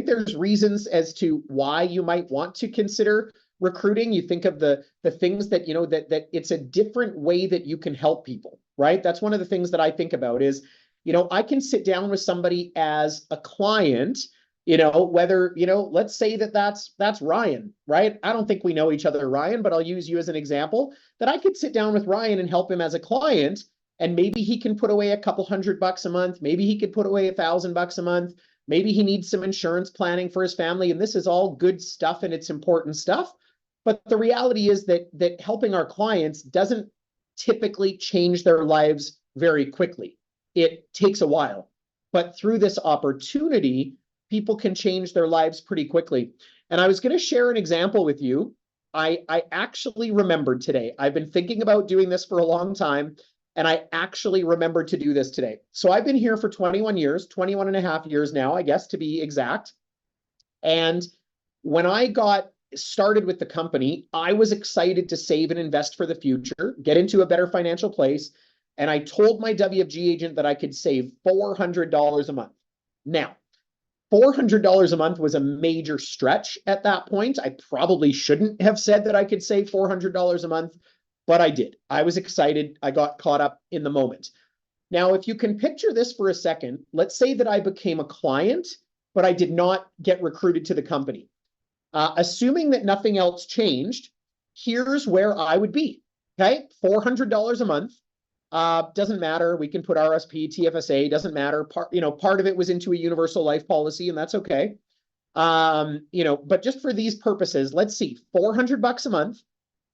think there's reasons as to why you might want to consider recruiting. You think of the things that, that it's a different way that you can help people, right? That's one of the things that I think about is, I can sit down with somebody as a client, whether, let's say that's Ryan, right? I don't think we know each other, Ryan, but I'll use you as an example, that I could sit down with Ryan and help him as a client, and maybe he can put away a couple $100 a month. Maybe he could put away $1,000 a month. Maybe he needs some insurance planning for his family. And this is all good stuff and it's important stuff. But the reality is that helping our clients doesn't typically change their lives very quickly. It takes a while. But through this opportunity, people can change their lives pretty quickly. And I was going to share an example with you. I actually remembered today. I've been thinking about doing this for a long time, and I actually remembered to do this today. So I've been here for 21 years, 21 and a half years now, I guess, to be exact. And when I got started with the company, I was excited to save and invest for the future, get into a better financial place. And I told my WFG agent that I could save $400 a month. Now, $400 a month was a major stretch at that point. I probably shouldn't have said that I could save $400 a month, but I did. I was excited. I got caught up in the moment. Now, if you can picture this for a second, let's say that I became a client, but I did not get recruited to the company. Assuming that nothing else changed, here's where I would be, okay? $400 a month. Doesn't matter. We can put RSP, TFSA, doesn't matter. Part of it was into a universal life policy, and that's okay. But just for these purposes, let's see, $400 a month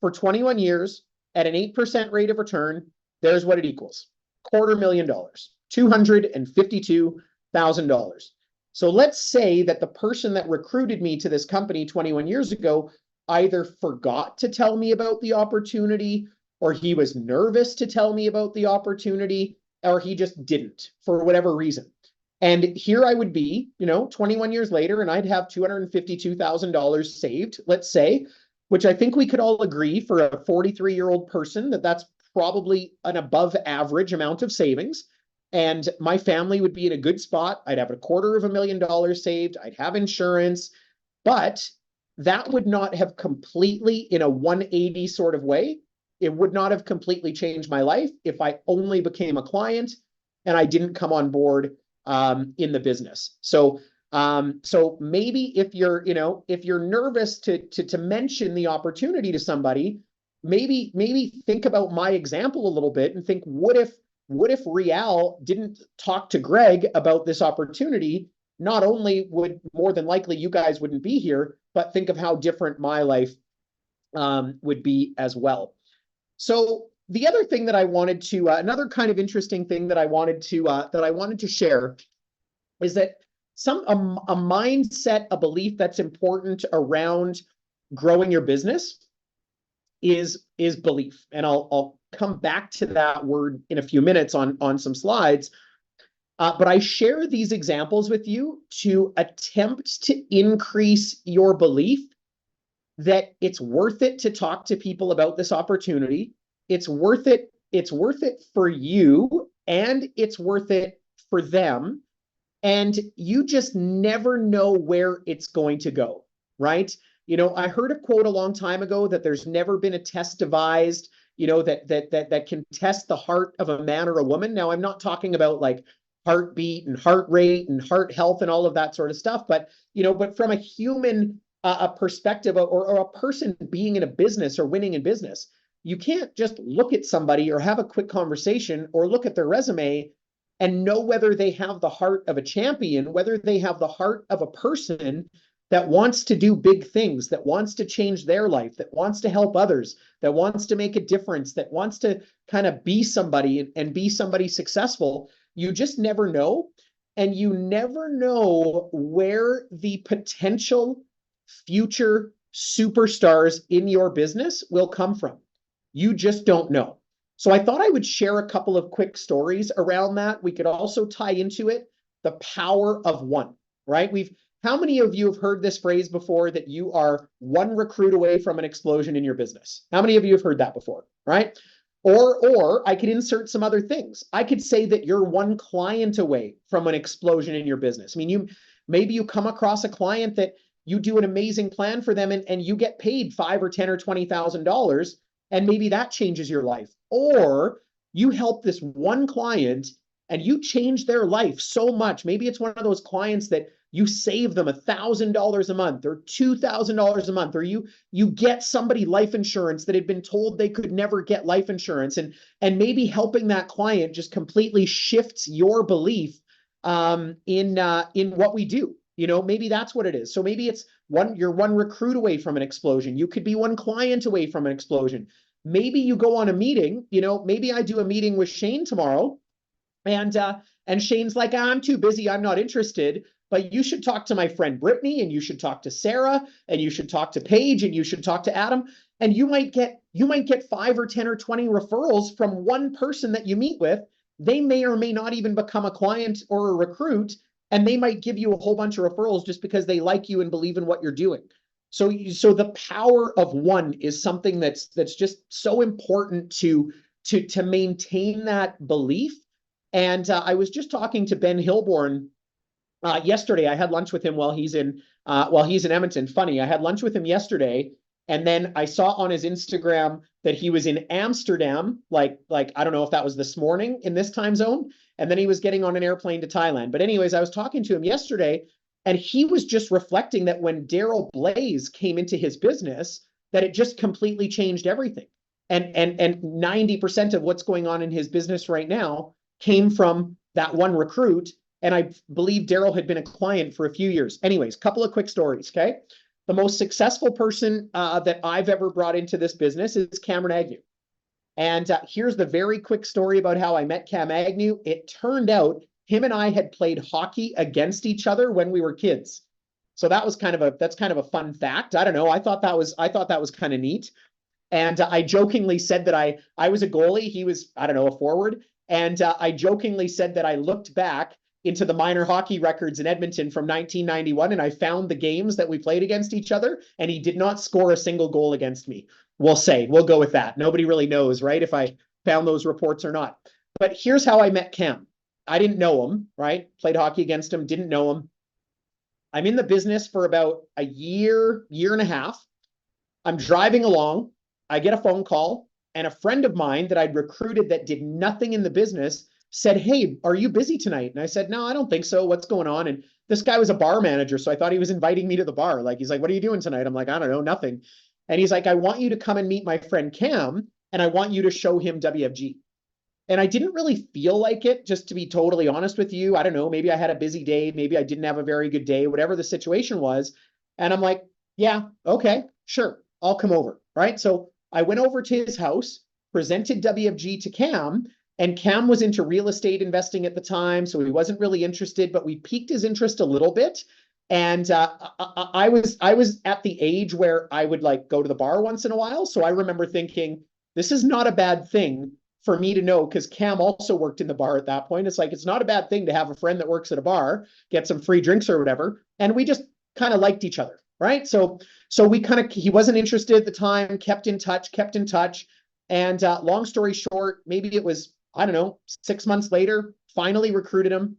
for 21 years at an 8% rate of return, there's what it equals. $250,000, $252,000. So let's say that the person that recruited me to this company 21 years ago either forgot to tell me about the opportunity, or he was nervous to tell me about the opportunity, or he just didn't for whatever reason. And here I would be, 21 years later, and I'd have $252,000 saved, let's say, which I think we could all agree for a 43-year-old person that's probably an above average amount of savings. And my family would be in a good spot. I'd have $250,000 saved. I'd have insurance, but that would not have completely, in a 180 sort of way, it would not have completely changed my life if I only became a client and I didn't come on board in the business. So maybe if you're nervous to mention the opportunity to somebody, maybe think about my example a little bit and think, what if Rial didn't talk to Greg about this opportunity? Not only would more than likely you guys wouldn't be here, but think of how different my life would be as well. So the other thing that I wanted to, another kind of interesting thing that I wanted to share is that a mindset, a belief that's important around growing your business is belief. And I'll come back to that word in a few minutes on some slides. But I share these examples with you to attempt to increase your belief that it's worth it to talk to people about this opportunity. It's worth it. It's worth it for you, and it's worth it for them. And you just never know where it's going to go, right? I heard a quote a long time ago that there's never been a test devised, that can test the heart of a man or a woman. Now, I'm not talking about like heartbeat and heart rate and heart health and all of that sort of stuff, but from a human a perspective, or a person being in a business or winning in business, you can't just look at somebody or have a quick conversation or look at their resume and know whether they have the heart of a champion, whether they have the heart of a person that wants to do big things, that wants to change their life, that wants to help others, that wants to make a difference, that wants to kind of be somebody and be somebody successful. You just never know. And you never know where the potential future superstars in your business will come from. You just don't know. So I thought I would share a couple of quick stories around that. We could also tie into it the power of one, right? How many of you have heard this phrase before, that you are one recruit away from an explosion in your business? How many of you have heard that before, right? Or I could insert some other things. I could say that you're one client away from an explosion in your business. I mean, Maybe you come across a client that you do an amazing plan for them and you get paid $5 or $10 or $20,000, and maybe that changes your life. Or you help this one client and you change their life so much. Maybe it's one of those clients that you save them $1,000 a month or $2,000 a month, or you get somebody life insurance that had been told they could never get life insurance, and maybe helping that client just completely shifts your belief in what we do. You know, maybe that's what it is. So maybe it's you're one recruit away from an explosion. You could be one client away from an explosion. Maybe you go on a meeting. You know, maybe I do a meeting with Shane tomorrow, and Shane's like, I'm too busy, I'm not interested. But you should talk to my friend Brittany, and you should talk to Sarah, and you should talk to Paige, and you should talk to Adam, and you might get 5 or 10 or 20 referrals from one person that you meet with. They may or may not even become a client or a recruit, and they might give you a whole bunch of referrals just because they like you and believe in what you're doing. So the power of one is something that's just so important to maintain that belief. And I was just talking to Ben Hilborn yesterday. I had lunch with him while he's in Edmonton. Funny, I had lunch with him yesterday, and then I saw on his Instagram that he was in Amsterdam, like I don't know if that was this morning in this time zone, and then he was getting on an airplane to Thailand. But anyways, I was talking to him yesterday, and he was just reflecting that when Daryl Blaze came into his business, that it just completely changed everything. And 90% of what's going on in his business right now came from that one recruit. And I believe Daryl had been a client for a few years. Anyways, couple of quick stories, okay? The most successful person that I've ever brought into this business is Cameron Agnew. And here's the very quick story about how I met Cam Agnew. It turned out him and I had played hockey against each other when we were kids. So that's kind of a fun fact. I don't know. I thought that was kind of neat. And I jokingly said that I was a goalie. He was, I don't know, a forward. And I jokingly said that I looked back into the minor hockey records in Edmonton from 1991, and I found the games that we played against each other, and he did not score a single goal against me. We'll go with that. Nobody really knows, right, if I found those reports or not. But here's how I met Cam. I didn't know him, right? Played hockey against him, didn't know him. I'm in the business for about a year and a half. I'm driving along. I get a phone call, and a friend of mine that I'd recruited that did nothing in the business said, hey, are you busy tonight? And I said, no, I don't think so. What's going on? And this guy was a bar manager, so I thought he was inviting me to the bar. Like, he's like, what are you doing tonight? I'm like, I don't know, nothing. And he's like, I want you to come and meet my friend Cam, and I want you to show him WFG. And I didn't really feel like it, just to be totally honest with you. I don't know, maybe I had a busy day, maybe I didn't have a very good day, whatever the situation was. And I'm like, yeah, okay, sure, I'll come over, right? So I went over to his house, presented WFG to Cam, and Cam was into real estate investing at the time, so he wasn't really interested, but we piqued his interest a little bit. And I was at the age where I would like go to the bar once in a while. So I remember thinking, this is not a bad thing for me to know, because Cam also worked in the bar at that point. It's like, it's not a bad thing to have a friend that works at a bar, get some free drinks or whatever. And we just kind of liked each other, right? So we he wasn't interested at the time, kept in touch. And long story short, maybe it was, I don't know, 6 months later, finally recruited him.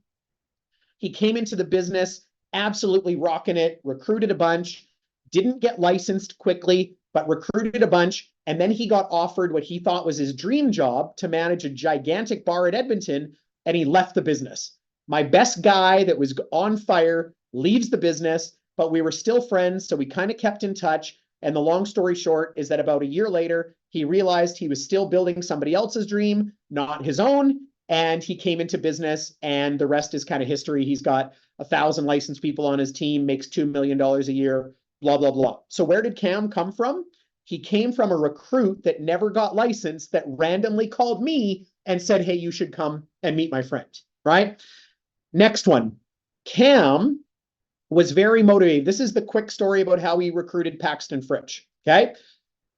He came into the business, absolutely rocking it, recruited a bunch, didn't get licensed quickly, but recruited a bunch. And then he got offered what he thought was his dream job, to manage a gigantic bar at Edmonton, and he left the business. My best guy that was on fire leaves the business, but we were still friends, so we kind of kept in touch. And the long story short is that about a year later, he realized he was still building somebody else's dream, not his own. And he came into business, and the rest is kind of history. He's got 1,000 licensed people on his team, makes $2 million a year, blah, blah, blah. So where did Cam come from? He came from a recruit that never got licensed, that randomly called me and said, hey, you should come and meet my friend, right? Next one. Cam was very motivated. This is the quick story about how he recruited Paxton Fritch, okay?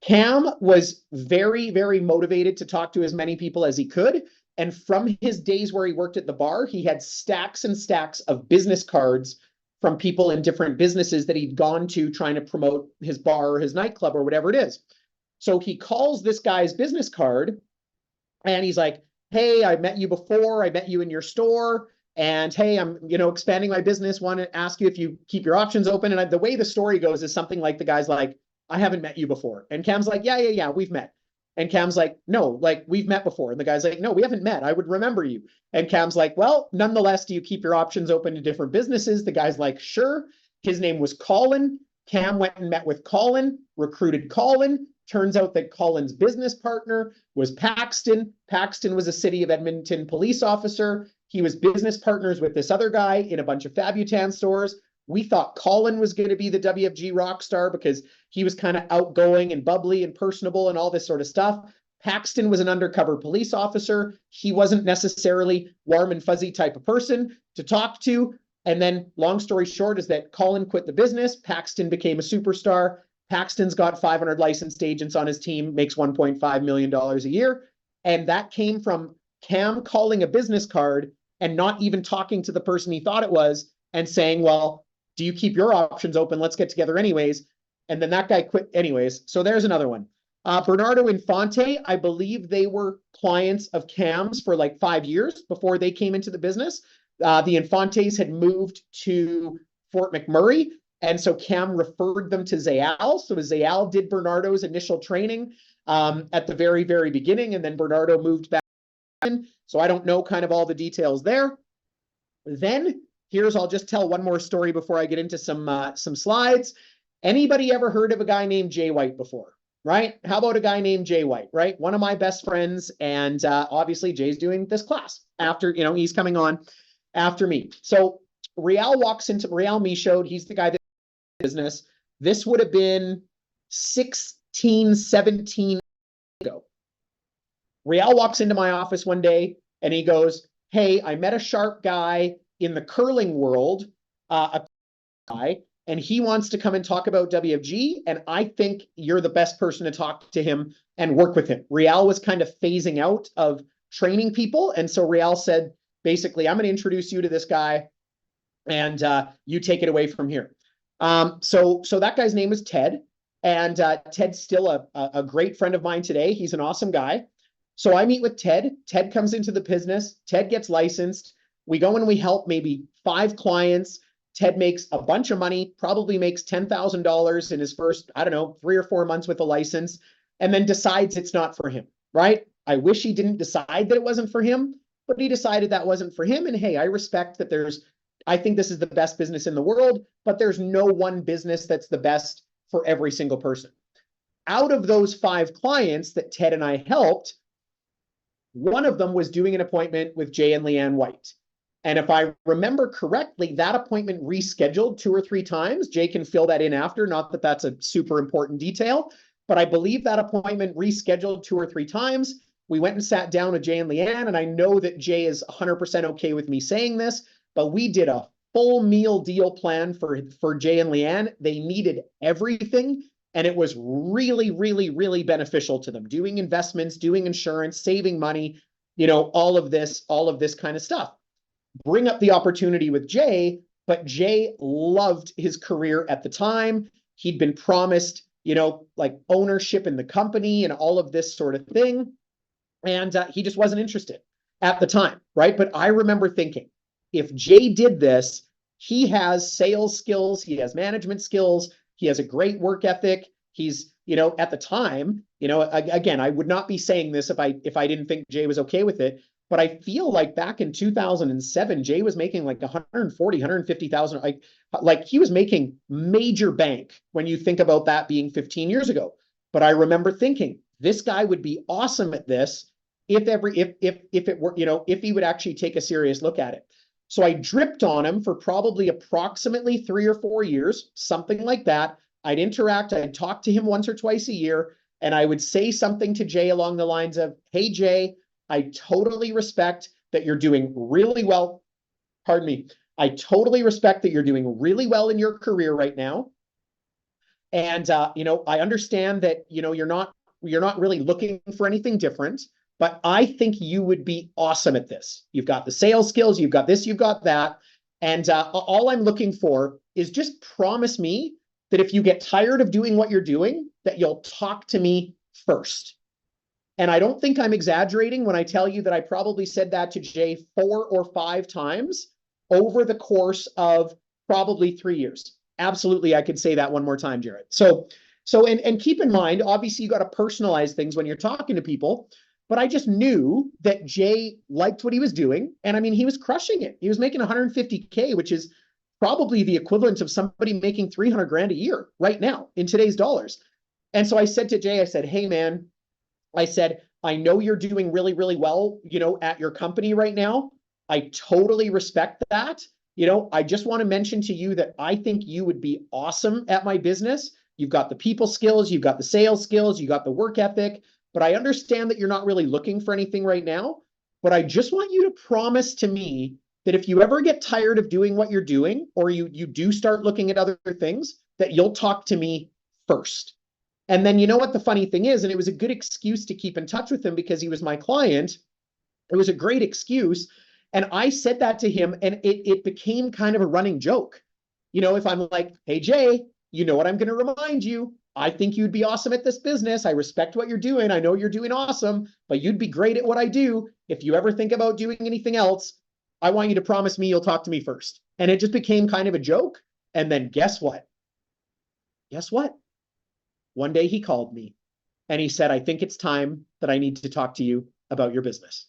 Cam was very, very motivated to talk to as many people as he could. And from his days where he worked at the bar, he had stacks and stacks of business cards from people in different businesses that he'd gone to trying to promote his bar or his nightclub or whatever it is. So he calls this guy's business card, and he's like, hey, I met you before. I met you in your store. And hey, I'm, expanding my business. Want to ask you if you keep your options open. And the way the story goes is something like the guy's like, I haven't met you before. And Cam's like, yeah, we've met. And Cam's like, no, like we've met before. And the guy's like, no, we haven't met. I would remember you. And Cam's like, well, nonetheless, do you keep your options open to different businesses? The guy's like, sure. His name was Colin. Cam went and met with Colin, recruited Colin. Turns out that Colin's business partner was Paxton. Paxton was a City of Edmonton police officer. He was business partners with this other guy in a bunch of Fabutan stores. We thought Colin was going to be the WFG rock star because he was kind of outgoing and bubbly and personable and all this sort of stuff. Paxton was an undercover police officer. He wasn't necessarily warm and fuzzy type of person to talk to. And then long story short is that Colin quit the business. Paxton became a superstar. Paxton's got 500 licensed agents on his team, makes $1.5 million a year. And that came from Cam calling a business card and not even talking to the person he thought it was and saying, well, do you keep your options open? Let's get together anyways. And then that guy quit anyways. So there's another one. Bernardo Infante, I believe they were clients of Cam's for like 5 years before they came into the business. The Infantes had moved to Fort McMurray. And so Cam referred them to Zayal. So Zayal did Bernardo's initial training at the very, very beginning. And then Bernardo moved back in. So I don't know kind of all the details there. Then I'll just tell one more story before I get into some slides. Anybody ever heard of a guy named Jay White before? Right? How about a guy named Jay White, right? One of my best friends. And obviously Jay's doing this class after, he's coming on after me. So Rial Michaud, he's the guy that business. This would have been 16, 17 ago. Rial walks into my office one day and he goes, hey, I met a sharp guy in the curling world, a guy, and he wants to come and talk about WFG, and I think you're the best person to talk to him and work with him. Rial was kind of phasing out of training people, and so Rial said, basically, I'm going to introduce you to this guy, and you take it away from here. So that guy's name is Ted, and Ted's still a great friend of mine today. He's an awesome guy. So I meet with Ted. Ted comes into the business. Ted gets licensed. We go and we help maybe 5 clients. Ted makes a bunch of money, probably makes $10,000 in his first, 3 or 4 months with a license, and then decides it's not for him, right? I wish he didn't decide that it wasn't for him, but he decided that wasn't for him. And hey, I respect that I think this is the best business in the world, but there's no one business that's the best for every single person. Out of those 5 clients that Ted and I helped, one of them was doing an appointment with Jay and Leanne White. And if I remember correctly, that appointment rescheduled 2 or 3 times. Jay can fill that in after, not that that's a super important detail, but I believe that appointment rescheduled 2 or 3 times. We went and sat down with Jay and Leanne, and I know that Jay is 100% okay with me saying this, but we did a full meal deal plan for Jay and Leanne. They needed everything, and it was really, really, really beneficial to them. Doing investments, doing insurance, saving money, all of this kind of stuff. Bring up the opportunity with Jay, but Jay loved his career at the time. He'd been promised, like ownership in the company and all of this sort of thing. And he just wasn't interested at the time, right? But I remember thinking, if Jay did this, he has sales skills, he has management skills, he has a great work ethic. He's, at the time, again, I would not be saying this if I didn't think Jay was okay with it. But I feel like back in 2007, Jay was making like 140, 150,000. Like he was making major bank when you think about that being 15 years ago. But I remember thinking this guy would be awesome at this if it were, if he would actually take a serious look at it. So I dripped on him for probably approximately 3 or 4 years, something like that. I'd interact, I'd talk to him once or twice a year, and I would say something to Jay along the lines of, hey, Jay, I totally respect that you're doing really well. Pardon me. I totally respect that you're doing really well in your career right now. And, I understand that, you're not really looking for anything different, but I think you would be awesome at this. You've got the sales skills, you've got this, you've got that. And all I'm looking for is just promise me that if you get tired of doing what you're doing, that you'll talk to me first. And I don't think I'm exaggerating when I tell you that I probably said that to Jay 4 or 5 times over the course of probably 3 years. Absolutely, I could say that one more time, Jared. And keep in mind, obviously you got to personalize things when you're talking to people, but I just knew that Jay liked what he was doing. And I mean, he was crushing it. He was making 150K, which is probably the equivalent of somebody making 300 grand a year right now in today's dollars. And so I said to Jay, I said, hey man, I said, I know you're doing really, really well, at your company right now. I totally respect that. I just want to mention to you that I think you would be awesome at my business. You've got the people skills, you've got the sales skills, you got the work ethic, but I understand that you're not really looking for anything right now. But I just want you to promise to me that if you ever get tired of doing what you're doing, or you do start looking at other things, that you'll talk to me first. And then you know what the funny thing is, and it was a good excuse to keep in touch with him because he was my client. It was a great excuse. And I said that to him, and it became kind of a running joke. If I'm like, hey, Jay, you know what I'm going to remind you? I think you'd be awesome at this business. I respect what you're doing. I know you're doing awesome, but you'd be great at what I do. If you ever think about doing anything else, I want you to promise me you'll talk to me first. And it just became kind of a joke. And then guess what? Guess what? One day he called me and he said, I think it's time that I need to talk to you about your business.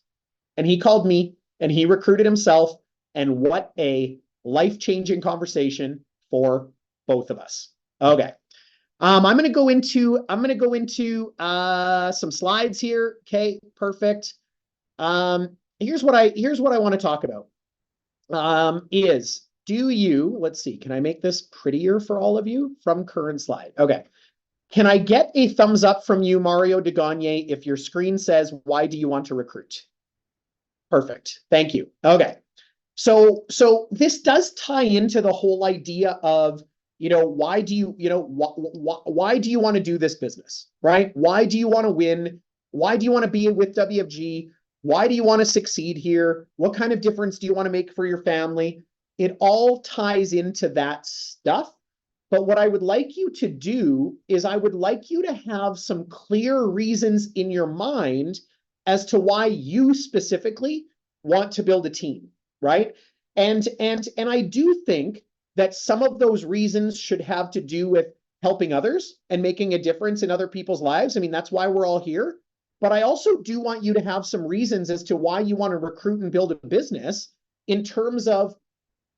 And he called me and he recruited himself. And what a life-changing conversation for both of us. Okay. I'm going to go into some slides here. Okay, perfect. Here's what I want to talk about. Let's see, can I make this prettier for all of you from current slide? Okay. Can I get a thumbs up from you, Mario de Gagne, if your screen says, why do you want to recruit? Perfect. Thank you. Okay. So this does tie into the whole idea of, why do you want to do this business, right? Why do you want to win? Why do you want to be with WFG? Why do you want to succeed here? What kind of difference do you want to make for your family? It all ties into that stuff. But what I would like you to do is I would like you to have some clear reasons in your mind as to why you specifically want to build a team, right? And I do think that some of those reasons should have to do with helping others and making a difference in other people's lives. I mean, that's why we're all here. But I also do want you to have some reasons as to why you want to recruit and build a business in terms of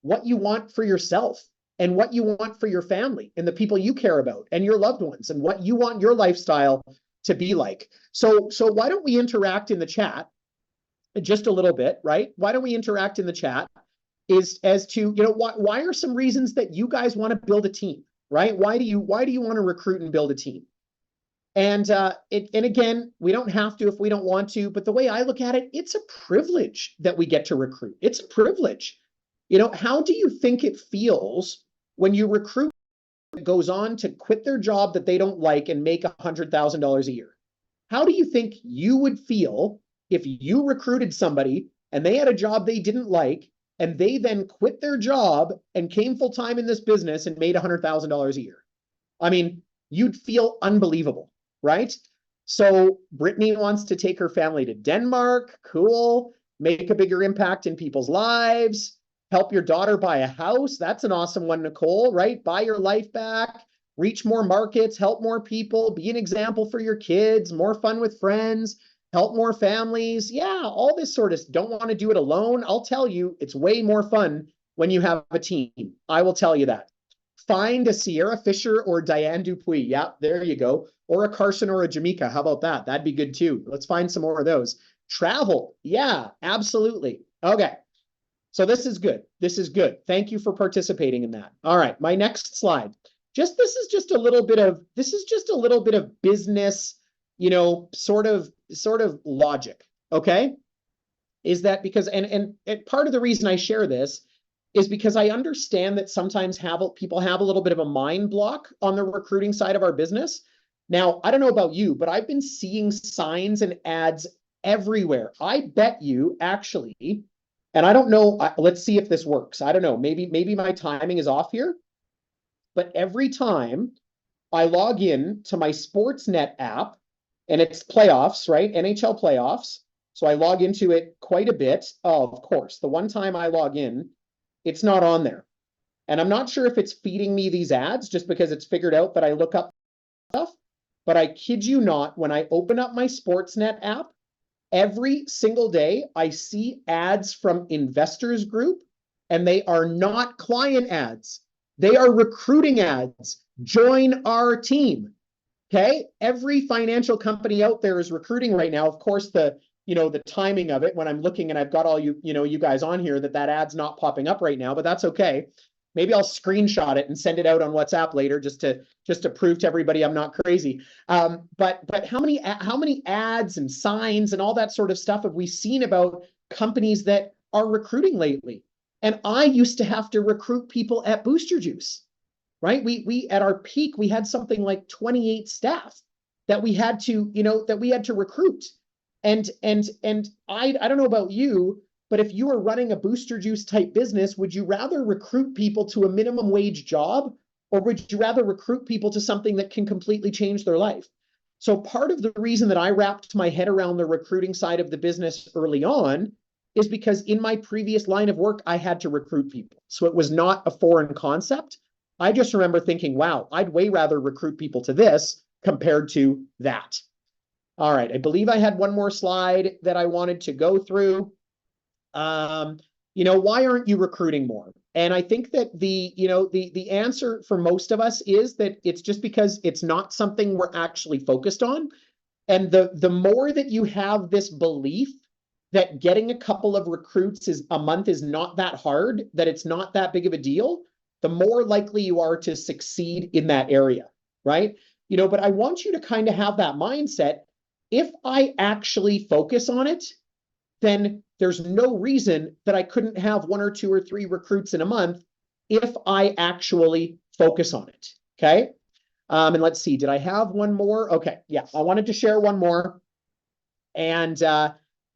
what you want for yourself and what you want for your family and the people you care about and your loved ones and what you want your lifestyle to be like. So why don't we interact in the chat just a little bit, right? Why don't we interact in the chat as to, why are some reasons that you guys want to build a team, right? Why do you want to recruit and build a team? And again, we don't have to if we don't want to, but the way I look at it, it's a privilege that we get to recruit. It's a privilege. How do you think it feels when you recruit that goes on to quit their job that they don't like and make $100,000 a year? How do you think you would feel if you recruited somebody and they had a job they didn't like and they then quit their job and came full time in this business and made $100,000 a year? I mean, you'd feel unbelievable, right? So Brittany wants to take her family to Denmark. Cool. Make a bigger impact in people's lives. Help your daughter buy a house. That's an awesome one, Nicole, right? Buy your life back. Reach more markets. Help more people. Be an example for your kids. More fun with friends. Help more families. Yeah, all this sort of, don't want to do it alone. I'll tell you, it's way more fun when you have a team. I will tell you that. Find a Sierra Fisher or Diane Dupuis. Yeah, there you go. Or a Carson or a Jamaica. How about that? That'd be good too. Let's find some more of those. Travel. Yeah, absolutely. Okay. So this is good. This is good. Thank you for participating in that. All right, my next slide. This is just a little bit of business, sort of logic. Okay, is that because and part of the reason I share this is because I understand that sometimes people have a little bit of a mind block on the recruiting side of our business. Now, I don't know about you, but I've been seeing signs and ads everywhere. I bet you actually. And I don't know, let's see if this works. I don't know, maybe my timing is off here. But every time I log in to my Sportsnet app and it's playoffs, right? NHL playoffs. So I log into it quite a bit. Oh, of course, the one time I log in, it's not on there. And I'm not sure if it's feeding me these ads just because it's figured out that I look up stuff. But I kid you not, when I open up my Sportsnet app, every single day I see ads from Investors Group, and they are not client ads. They are recruiting ads. Join our team. Okay. Every financial company out there is recruiting right now. Of course, the timing of it when I'm looking and I've got all you guys on here, that ad's not popping up right now, but that's okay. Maybe I'll screenshot it and send it out on WhatsApp later just to prove to everybody I'm not crazy. But how many ads and signs and all that sort of stuff have we seen about companies that are recruiting lately? And I used to have to recruit people at Booster Juice, right? We at our peak, we had something like 28 staff that we had to recruit. And I don't know about you, but if you were running a Booster Juice type business, would you rather recruit people to a minimum wage job, or would you rather recruit people to something that can completely change their life? So part of the reason that I wrapped my head around the recruiting side of the business early on is because in my previous line of work, I had to recruit people. So it was not a foreign concept. I just remember thinking, wow, I'd way rather recruit people to this compared to that. All right, I believe I had one more slide that I wanted to go through. Why aren't you recruiting more? And I think that the answer for most of us is that it's just because it's not something we're actually focused on. And the more that you have this belief that getting a couple of recruits a month is not that hard, that it's not that big of a deal, the more likely you are to succeed in that area, right? But I want you to kind of have that mindset. If I actually focus on it, then there's no reason that I couldn't have 1 or 2 or 3 recruits in a month if I actually focus on it, okay? And let's see, did I have one more? Okay, yeah, I wanted to share one more. And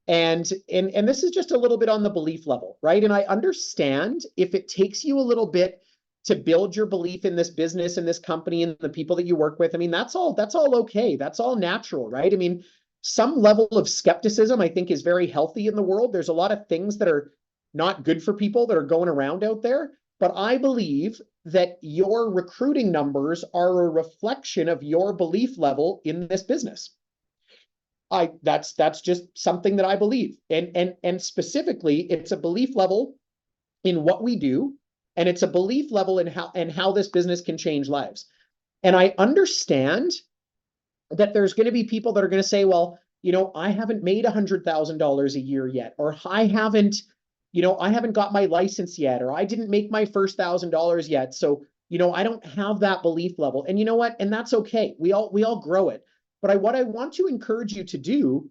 this is just a little bit on the belief level, right? And I understand if it takes you a little bit to build your belief in this business and this company and the people that you work with. I mean, that's all okay. That's all natural, right? I mean, some level of skepticism, I think, is very healthy in the world. There's a lot of things that are not good for people that are going around out there. But I believe that your recruiting numbers are a reflection of your belief level in this business. That's just something that I believe. And specifically, it's a belief level in what we do, and it's a belief level in how this business can change lives. And I understand that there's going to be people that are going to say, well, I haven't made $100,000 a year yet, or I haven't got my license yet, or I didn't make my first $1,000 yet. So, I don't have that belief level. And you know what? And that's okay. We all grow it. But what I want to encourage you to do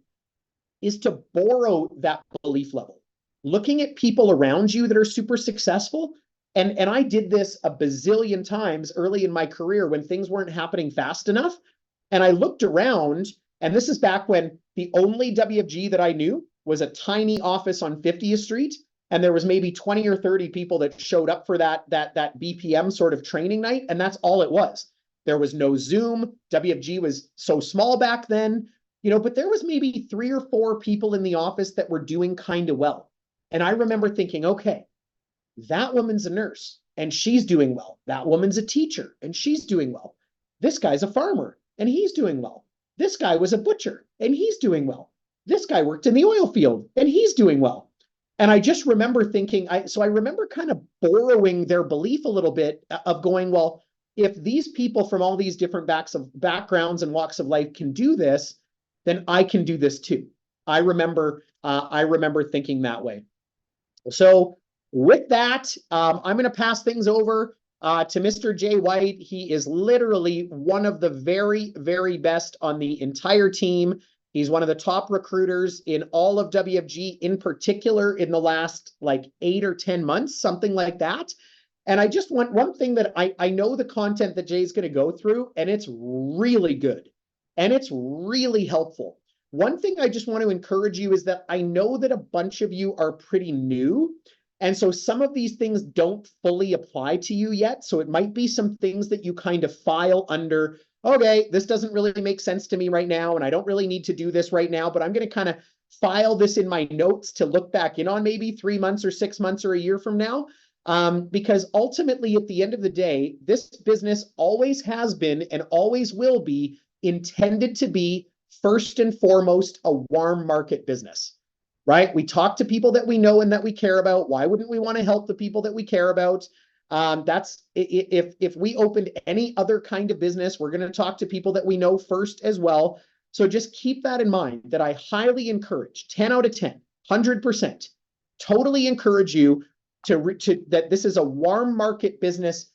is to borrow that belief level. Looking at people around you that are super successful, and I did this a bazillion times early in my career when things weren't happening fast enough. And I looked around, and this is back when the only WFG that I knew was a tiny office on 50th Street, and there was maybe 20 or 30 people that showed up for that BPM sort of training night, and that's all it was. There was no Zoom. WFG was so small back then, but there was maybe 3 or 4 people in the office that were doing kind of well. And I remember thinking, okay, that woman's a nurse and she's doing well. That woman's a teacher and she's doing well. This guy's a farmer and he's doing well. This guy was a butcher and he's doing well. This guy worked in the oil field and he's doing well. And I just remember thinking, I remember kind of borrowing their belief a little bit of going, well, if these people from all these different backgrounds and walks of life can do this, then I can do this too. I remember thinking that way. So with that, I'm going to pass things over to Mr. Jay White. He is literally one of the very, very best on the entire team. He's one of the top recruiters in all of WFG, in particular in the last like 8 or 10 months, something like that. And I just want one thing that I know the content that Jay's going to go through, and it's really good and it's really helpful. One thing I just want to encourage you is that I know that a bunch of you are pretty new. And so some of these things don't fully apply to you yet. So it might be some things that you kind of file under, okay, this doesn't really make sense to me right now, and I don't really need to do this right now, but I'm going to kind of file this in my notes to look back in on maybe 3 months or 6 months or a year from now. Because ultimately, at the end of the day, this business always has been and always will be intended to be first and foremost a warm market business, right? We talk to people that we know and that we care about. Why wouldn't we want to help the people that we care about? That's if we opened any other kind of business, we're going to talk to people that we know first as well. So just keep that in mind, that I highly encourage, 10 out of 10, 100%, totally encourage you to that this is a warm market business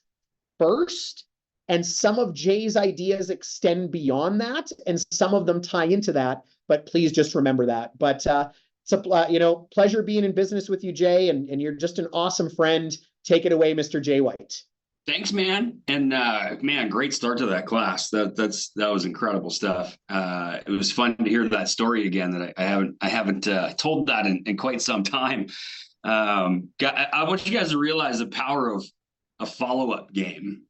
first, and some of Jay's ideas extend beyond that, and some of them tie into that. But please just remember that. But it's a pleasure being in business with you, Jay, and you're just an awesome friend. Take it away, Mr. Jay White. Thanks, man. And man, great start to that class. That was incredible stuff. It was fun to hear that story again. That I haven't told that in quite some time. I want you guys to realize the power of a follow-up game.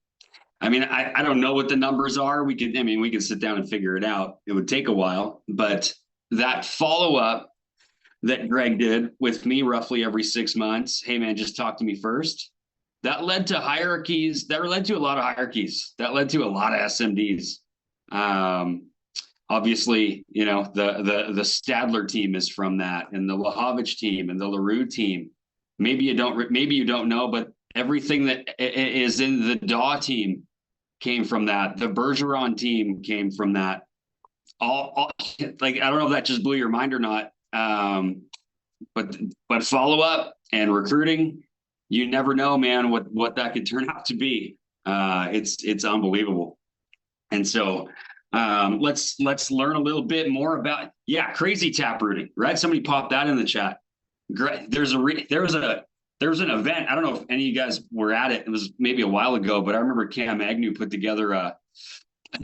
I mean, I don't know what the numbers are. We could sit down and figure it out. It would take a while, but that follow-up that Greg did with me roughly every 6 months. Hey man, just talk to me first. That led to hierarchies. That led to a lot of hierarchies. That led to a lot of SMDs. Obviously, the Stadler team is from that, and the Lahovich team and the LaRue team. Maybe you don't know, but everything that is in the DAW team came from that. The Bergeron team came from that. All like, I don't know if that just blew your mind or not. But follow up and recruiting, you never know, man, what that could turn out to be. It's unbelievable. And so let's learn a little bit more about crazy taprooting, right? Somebody popped that in the chat. There was an event. I don't know if any of you guys were at it. It was maybe a while ago, but I remember Cam Agnew put together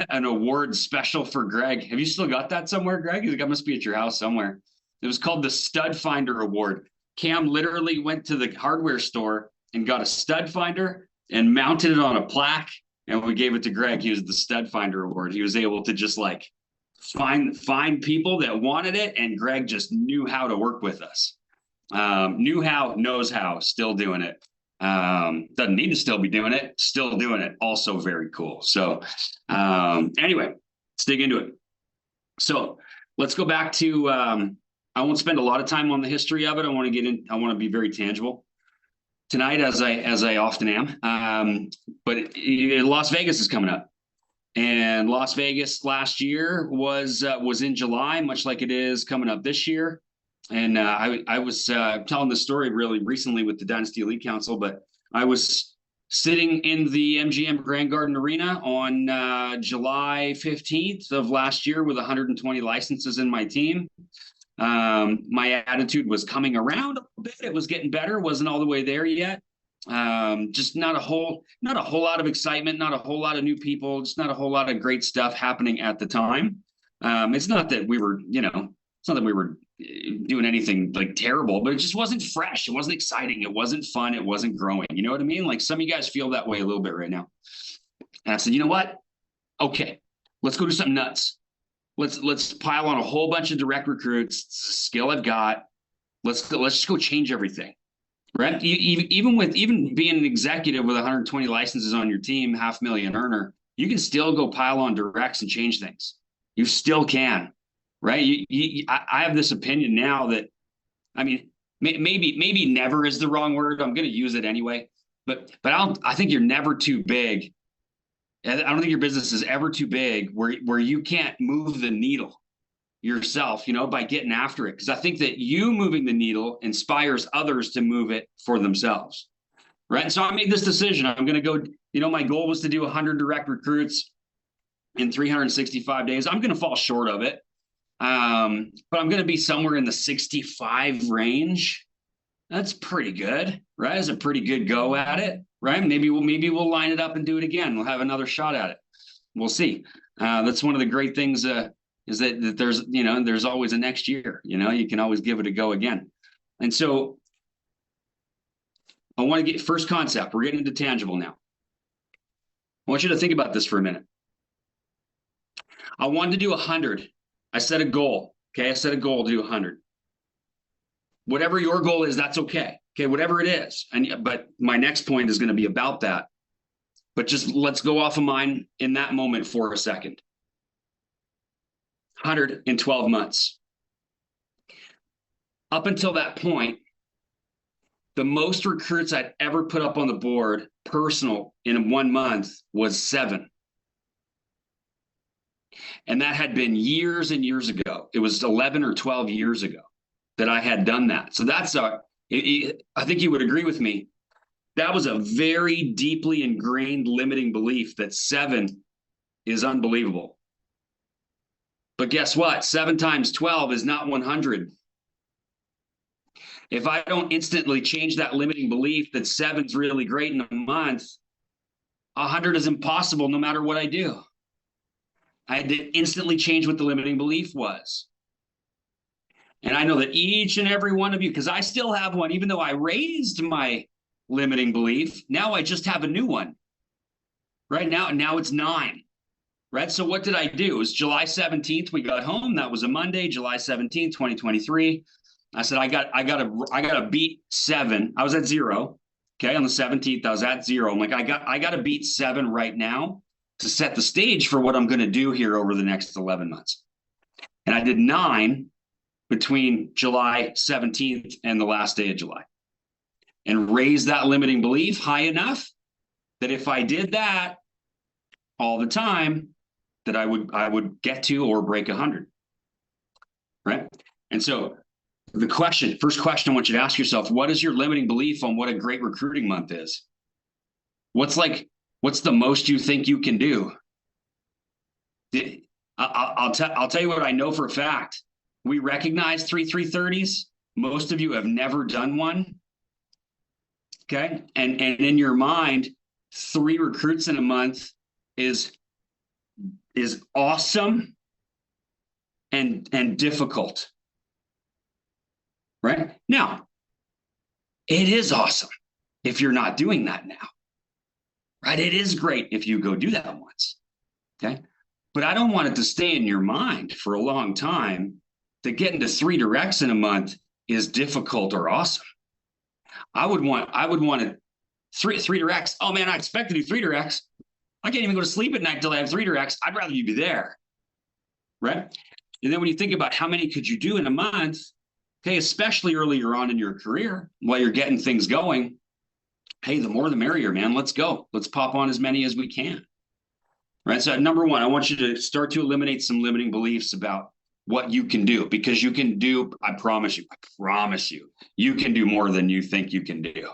an award special for Greg. Have you still got that somewhere, Greg? It must be at your house somewhere. It was called the Stud Finder Award. Cam literally went to the hardware store and got a stud finder and mounted it on a plaque, and we gave it to Greg. He was the Stud Finder Award. He was able to just like find people that wanted it, and Greg just knew how to work with us. Knew how, knows how, still doing it. Doesn't need to still be doing it, still doing it. Also very cool. So anyway, let's dig into it. So let's go back to I won't spend a lot of time on the history of it. I want to be very tangible tonight, as I often am. But Las Vegas is coming up, and Las Vegas last year was in July, much like it is coming up this year. And I was telling the story really recently with the Dynasty Elite Council, but I was sitting in the MGM Grand Garden Arena on July 15th of last year with 120 licenses in my team. My attitude was coming around a little bit. It was getting better. Wasn't all the way there yet. Just not a whole lot of excitement, not a whole lot of new people, just not a whole lot of great stuff happening at the time. It's not that we were, it's not that we were doing anything like terrible, but it just wasn't fresh. It wasn't exciting. It wasn't fun. It wasn't growing. You know what I mean? Like some of you guys feel that way a little bit right now. And I said, you know what? Okay, let's go do something nuts. Let's pile on a whole bunch of direct recruits. It's a skill I've got. Let's just go change everything, right? Even being an executive with 120 licenses on your team, $500,000 earner, you can still go pile on directs and change things. You still can, right? I have this opinion now that, I mean, maybe never is the wrong word. I'm going to use it anyway, but I think you're never too big. I don't think your business is ever too big where you can't move the needle yourself, by getting after it. Because I think that you moving the needle inspires others to move it for themselves, right? And so I made this decision. I'm going to go, my goal was to do 100 direct recruits in 365 days. I'm going to fall short of it, but I'm going to be somewhere in the 65 range. That's pretty good, right? It's a pretty good go at it, right? Maybe we'll line it up and do it again. We'll have another shot at it. We'll see. That's one of the great things is that there's always a next year. You can always give it a go again. And so I want to get first concept. We're getting into tangible now. I want you to think about this for a minute. I wanted to do 100. I set a goal. Okay. I set a goal to do 100. Whatever your goal is, that's okay. Okay. Whatever it is. But my next point is going to be about that. But just let's go off of mine in that moment for a second. 100 in 12 months. Up until that point, the most recruits I'd ever put up on the board, personal, in 1 month was 7. And that had been years and years ago. It was 11 or 12 years ago that I had done that. So that's I think you would agree with me. That was a very deeply ingrained limiting belief that 7 is unbelievable. But guess what? 7 times 12 is not 100. If I don't instantly change that limiting belief that 7's really great in a month, 100 is impossible no matter what I do. I had to instantly change what the limiting belief was. And I know that each and every one of you, because I still have one, even though I raised my limiting belief, now I just have a new one. Right now it's 9. Right. So what did I do? It was July 17th. We got home. That was a Monday, July 17th, 2023. I said, I gotta beat 7. I was at 0. Okay. On the 17th, I was at 0. I'm like, I gotta beat 7 right now to set the stage for what I'm going to do here over the next 11 months. And I did 9 between July 17th and the last day of July, and raised that limiting belief high enough that if I did that all the time, that I would get to or break 100. Right. And so first question I want you to ask yourself, what is your limiting belief on what a great recruiting month is? What's the most you think you can do? I'll tell you what I know for a fact. We recognize 3-3-30s. Most of you have never done one. Okay. And in your mind, 3 recruits in a month is awesome and difficult. Right? Now, it is awesome if you're not doing that now. Right? It is great if you go do that once. Okay. But I don't want it to stay in your mind for a long time that getting to 3 directs in a month is difficult or awesome. I would want it 3 directs. Oh man, I expect to do 3 directs. I can't even go to sleep at night until I have 3 directs. I'd rather you be there. Right? And then when you think about how many could you do in a month, okay, especially earlier on in your career, while you're getting things going, hey, the more the merrier, man. Let's go. Let's pop on as many as we can. Right. So number 1, I want you to start to eliminate some limiting beliefs about what you can do, because you can do, I promise you, you can do more than you think you can do.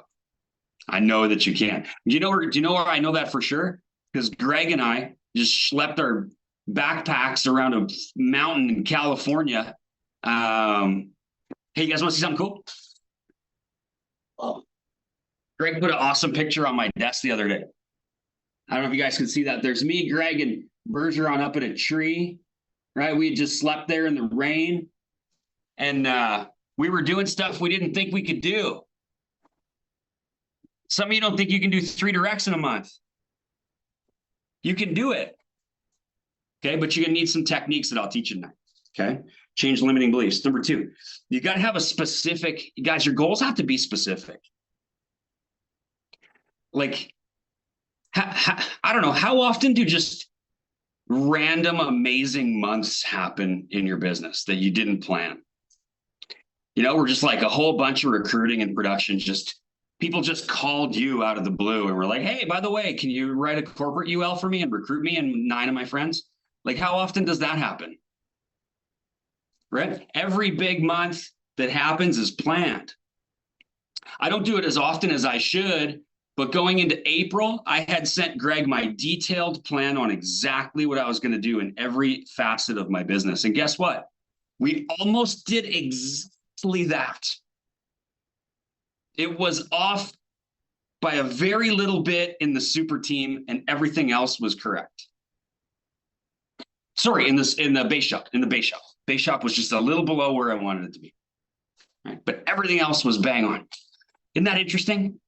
I know that you can. Do you know where I know that for sure? Because Greg and I just schlepped our backpacks around a mountain in California. Hey, you guys want to see something cool? Oh, Greg put an awesome picture on my desk the other day. I don't know if you guys can see that. There's me, Greg, and Bergeron up in a tree, right? We had just slept there in the rain, and we were doing stuff we didn't think we could do. Some of you don't think you can do 3 directs in a month. You can do it. Okay, but you're going to need some techniques that I'll teach you tonight. Okay, change limiting beliefs. Number 2, you got to have a specific, guys, your goals have to be specific. Like, I don't know, how often do just random amazing months happen in your business that you didn't plan? You know, we're just like a whole bunch of recruiting and production, people just called you out of the blue and were like, hey, by the way, can you write a corporate UL for me and recruit me and 9 of my friends? Like, how often does that happen? Right? Every big month that happens is planned. I don't do it as often as I should, but going into April, I had sent Greg my detailed plan on exactly what I was going to do in every facet of my business. And guess what? We almost did exactly that. It was off by a very little bit in the super team, and everything else was correct. Sorry, in the base shop. Base shop was just a little below where I wanted it to be. Right? But everything else was bang on. Isn't that interesting?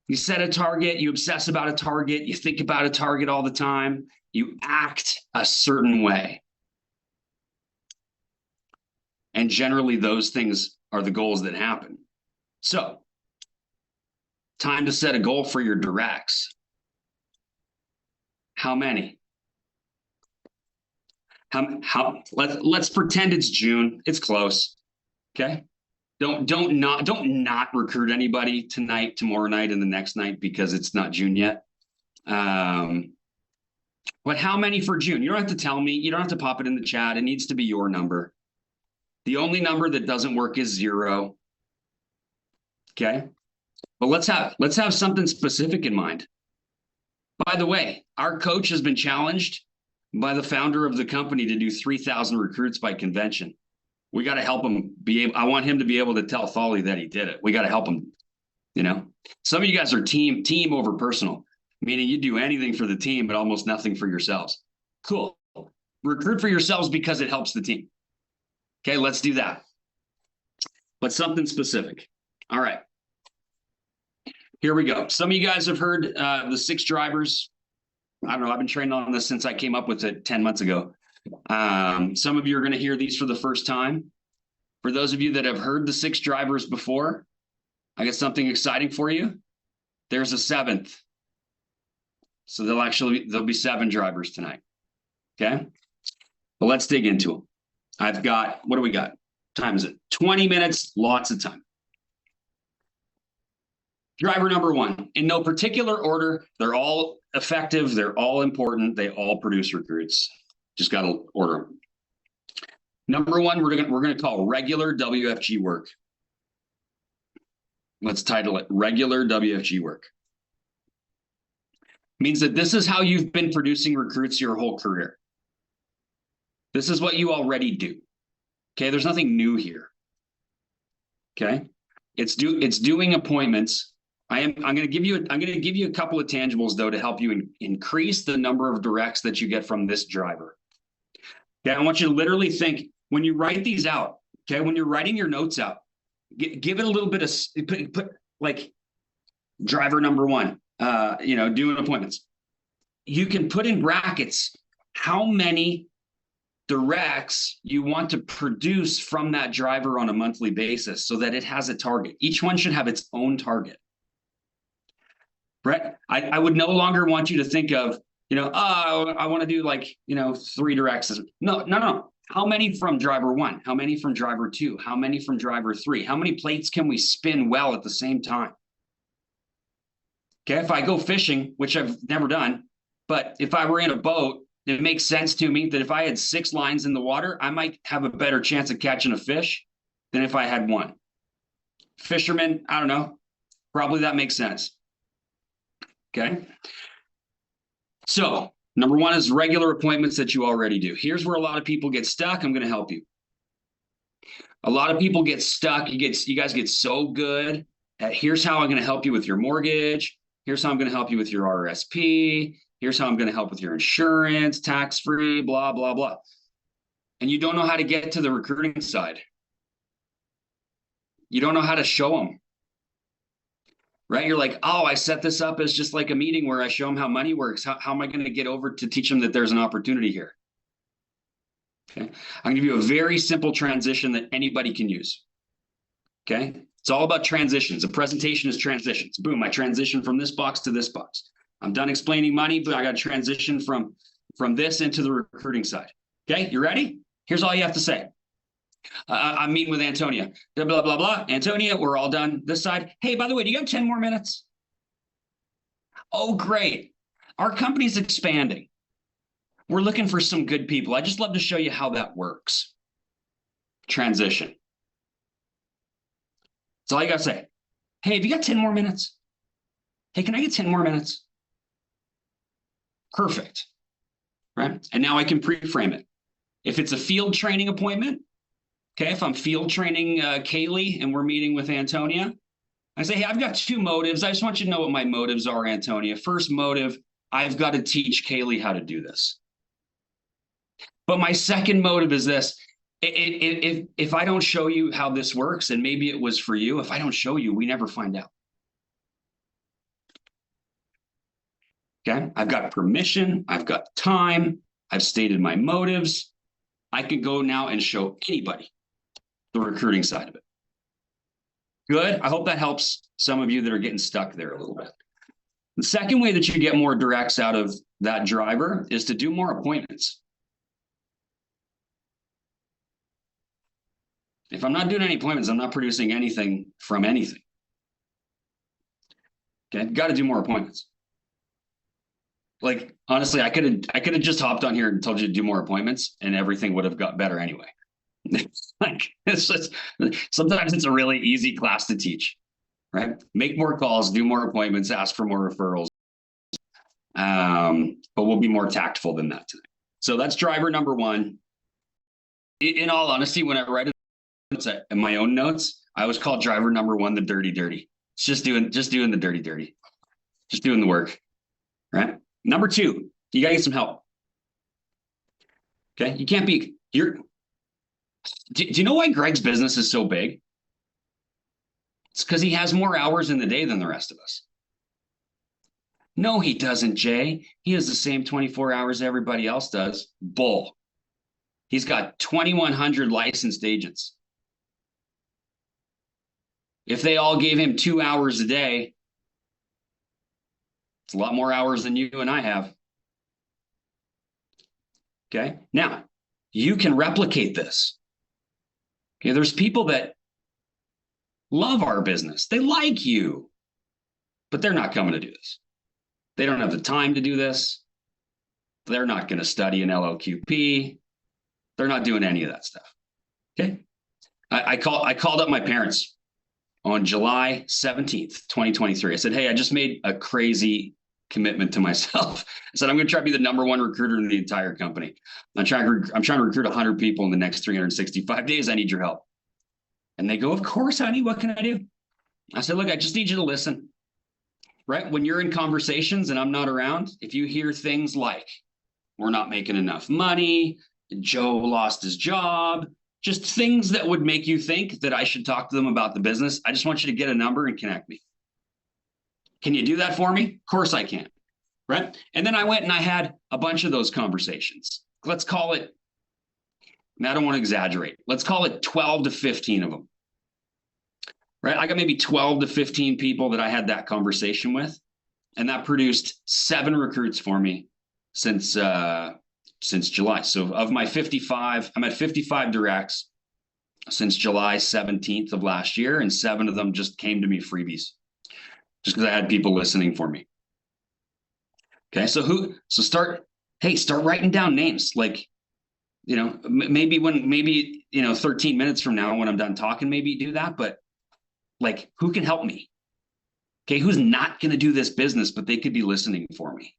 You set a target, you obsess about a target, you think about a target all the time, you act a certain way. And generally, those things are the goals that happen. So, time to set a goal for your directs. How many? Let's pretend it's June. It's close. Okay. Don't not recruit anybody tonight, tomorrow night, and the next night because it's not June yet. But how many for June? You don't have to tell me. You don't have to pop it in the chat. It needs to be your number. The only number that doesn't work is 0. Okay. But let's have something specific in mind. By the way, our coach has been challenged by the founder of the company to do 3,000 recruits by convention. We got to help him I want him to be able to tell Thali that he did it. We got to help him. You know, some of you guys are team over personal, meaning you do anything for the team, but almost nothing for yourselves. Cool. Recruit for yourselves because it helps the team. Okay, let's do that. But something specific. All right. Here we go. Some of you guys have heard the 6 drivers. I don't know. I've been training on this since I came up with it 10 months ago. Some of you are going to hear these for the first time. For those of you that have heard the 6 drivers before, I got something exciting for you. There's a 7th. So there'll be 7 drivers tonight. Okay. But let's dig into them. I've got, what do we got? Time is it? 20 minutes, lots of time. Driver number 1, in no particular order, they're all effective, they're all important, they all produce recruits. Just got to order them. Number 1, we're gonna call regular WFG work. Let's title it regular WFG work. Means that this is how you've been producing recruits your whole career. This is what you already do. Okay, there's nothing new here. Okay, it's doing appointments. I'm going to give you a couple of tangibles though to help you increase the number of directs that you get from this driver. Okay, I want you to literally think when you write these out. Okay, when you're writing your notes out, give it a little bit of put like driver number 1. Doing appointments. You can put in brackets how many directs you want to produce from that driver on a monthly basis so that it has a target. Each one should have its own target. Brett, I would no longer want you to think of, I want to do 3 directs. No. How many from driver 1? How many from driver 2? How many from driver 3? How many plates can we spin well at the same time? Okay, if I go fishing, which I've never done, but if I were in a boat, it makes sense to me that if I had 6 lines in the water, I might have a better chance of catching a fish than if I had 1. Fishermen, I don't know, probably that makes sense. Okay. So number 1 is regular appointments that you already do. Here's where a lot of people get stuck. I'm going to help you. A lot of people get stuck. You guys get so good at here's how I'm going to help you with your mortgage. Here's how I'm going to help you with your RSP. Here's how I'm going to help with your insurance, tax-free, blah, blah, blah. And you don't know how to get to the recruiting side. You don't know how to show them. Right? You're like, oh, I set this up as just like a meeting where I show them how money works. How am I going to get over to teach them that there's an opportunity here? Okay. I'm going to give you a very simple transition that anybody can use. Okay. It's all about transitions. A presentation is transitions. Boom, I transition from this box to this box. I'm done explaining money, but I got to transition from this into the recruiting side. Okay, you ready? Here's all you have to say. I'm meeting with Antonia. Blah, blah, blah, blah. Antonia, we're all done this side. Hey, by the way, do you have 10 more minutes? Oh, great. Our company's expanding. We're looking for some good people. I just love to show you how that works. Transition. That's all you got to say. Hey, have you got 10 more minutes? Hey, can I get 10 more minutes? Perfect. Right? And now I can pre-frame it. If it's a field training appointment, okay, if I'm field training Kaylee and we're meeting with Antonia, I say, hey, I've got 2 motives. I just want you to know what my motives are, Antonia. First motive, I've got to teach Kaylee how to do this. But my second motive is this. If I don't show you how this works, and maybe it was for you, if I don't show you, we never find out. Okay. I've got permission. I've got time. I've stated my motives. I can go now and show anybody the recruiting side of it. Good. I hope that helps some of you that are getting stuck there a little bit. The second way that you get more directs out of that driver is to do more appointments. If I'm not doing any appointments, I'm not producing anything from anything. Okay, got to do more appointments. Like, honestly, I could have just hopped on here and told you to do more appointments and everything would have got better anyway. Like, it's just, sometimes it's a really easy class to teach, right? Make more calls, do more appointments, ask for more referrals. But we'll be more tactful than that today. So that's driver number one. In all honesty, when I write in my own notes, I always call driver number one the dirty. It's just doing the dirty, just doing the work, right? Number two, you gotta get some help. Okay, you can't be here. Do you know why Greg's business is so big? It's because he has more hours in the day than the rest of us. No, he doesn't, Jay. He has the same 24 hours everybody else does. Bull. He's got 2,100 licensed agents. If they all gave him 2 hours a day, it's a lot more hours than you and I have. Okay, now you can replicate this. Okay, there's people that love our business. They like you, but they're not coming to do this. They don't have the time to do this. They're not going to study an LLQP. They're not doing any of that stuff. Okay, I called up my parents on July 17th, 2023. I said, hey, I just made a crazy commitment to myself. I said, I'm going to try to be the #1 recruiter in the entire company. I'm trying to recruit 100 people in the next 365 days. I need your help. And they go, of course, honey, what can I do? I said, look, I just need you to listen, right? When you're in conversations and I'm not around, if you hear things like, we're not making enough money, Joe lost his job, just things that would make you think that I should talk to them about the business, I just want you to get a number and connect me. Can you do that for me? Of course I can, right? And then I went and I had a bunch of those conversations. Let's call it, and I don't want to exaggerate, let's call it 12 to 15 of them, right? I got maybe 12 to 15 people that I had that conversation with, and that produced 7 recruits for me since July. So of my 55, I'm at 55 directs since July 17th of last year, and 7 of them just came to me freebies, just because I had people listening for me. Okay, so start writing down names. Like, you know, maybe 13 minutes from now when I'm done talking, maybe do that. But like, who can help me? Okay, who's not going to do this business, but they could be listening for me?